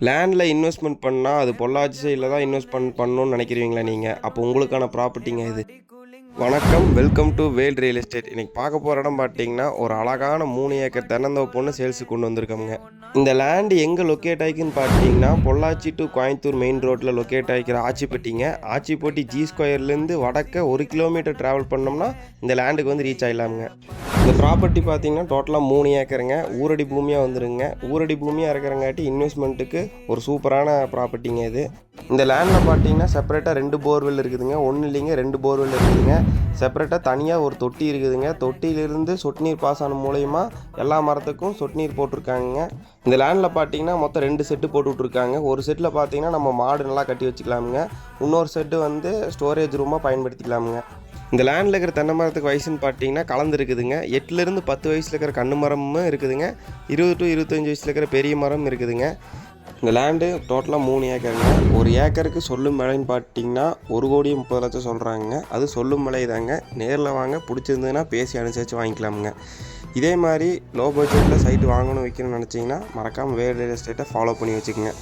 லேண்டில் இன்வெஸ்ட்மெண்ட் பண்ணால் அது பொள்ளாச்சி சைடில் தான் இன்வெஸ்ட்மெண்ட் பண்ணணும்னு நினைக்கிறீங்களா நீங்கள்? அப்போ உங்களுக்கான ப்ராப்பர்ட்டிங்க இது. வணக்கம், welcome to Vel real estate. இன்றைக்கி பார்க்க போகிற இடம் பார்த்தீங்கன்னா ஒரு அழகான 3 ஏக்கர் தென்னந்தோப்பு ஒன்று சேல்ஸுக்கு கொண்டு வந்திருக்கோங்க. இந்த லேண்டு எங்கே லொக்கேட் ஆகிக்குன்னு பார்த்தீங்கன்னா பொள்ளாச்சி டு கோயம்புத்தூர் மெயின் ரோட்டில் லொக்கேட் ஆகிக்கிற ஆச்சிப்பட்டிங்க. ஆச்சிப்பட்டி ஜி ஸ்கொயர்லேருந்து வடக்க 1 கிலோமீட்டர் ட்ராவல் பண்ணோம்னா இந்த லேண்டுக்கு வந்து ரீச் ஆகிடலாமுங்க. இந்த ப்ராப்பர்ட்டி பார்த்தீங்கன்னா டோட்டலாக 3 ஏக்கருங்க. ஊரடி பூமியாக வந்துருங்க. ஊரடி பூமியாக இருக்கிறங்காட்டி இன்வெஸ்ட்மெண்ட்டுக்கு ஒரு சூப்பரான ப்ராப்பர்ட்டிங்க இது. இந்த லேண்டில் பார்த்தீங்கன்னா செப்பரேட்டாக 2 போர்வெல் இருக்குதுங்க. ஒன்று இல்லைங்க, 2 போர்வெல் இருக்குதுங்க. செப்பரேட்டாக தனியாக ஒரு தொட்டி இருக்குதுங்க. தொட்டியிலிருந்து சொட்டு நீர் பாசனம் மூலயமா எல்லா மரத்துக்கும் சொட்டு நீர் போட்டிருக்காங்க. இந்த லேண்டில் பார்த்தீங்கன்னா மொத்தம் 2 செட்டு போட்டு விட்ருக்காங்க. ஒரு செட்டில் பார்த்தீங்கன்னா நம்ம மாடு நல்லா கட்டி வச்சுக்கலாமுங்க. இன்னொரு செட்டு வந்து ஸ்டோரேஜ் ரூமாக பயன்படுத்திக்கலாமுங்க. இந்த லேண்டில் இருக்கிற தென்னை மரத்துக்கு வயசுன்னு பார்த்தீங்கன்னா கலந்துருக்குதுங்க. 8லேருந்து 10 வயசில் இருக்கிற கன்று மரமும் இருக்குதுங்க. 20 to 25 வயசில் இருக்கிற பெரிய மரம் இருக்குதுங்க. இந்த லேண்டு டோட்டலாக 3 ஏக்கருங்க. ஒரு ஏக்கருக்கு சொல்லும் விலைன்னு பார்த்தீங்கன்னா 1,30,00,000 சொல்கிறாங்க. அது சொல்லும் விலை தாங்க. நேரில் வாங்க, பிடிச்சிருந்ததுன்னா பேசி அனுசரித்து வாங்கிக்கலாமுங்க. இதே மாதிரி லோ பட்ஜெட்டில் சைட்டு வாங்கணும் வைக்கணும்னு நினச்சிங்கன்னா மறக்காமல் வேல் ரியல் எஸ்டேட்டை ஃபாலோ பண்ணி வச்சுக்கோங்க.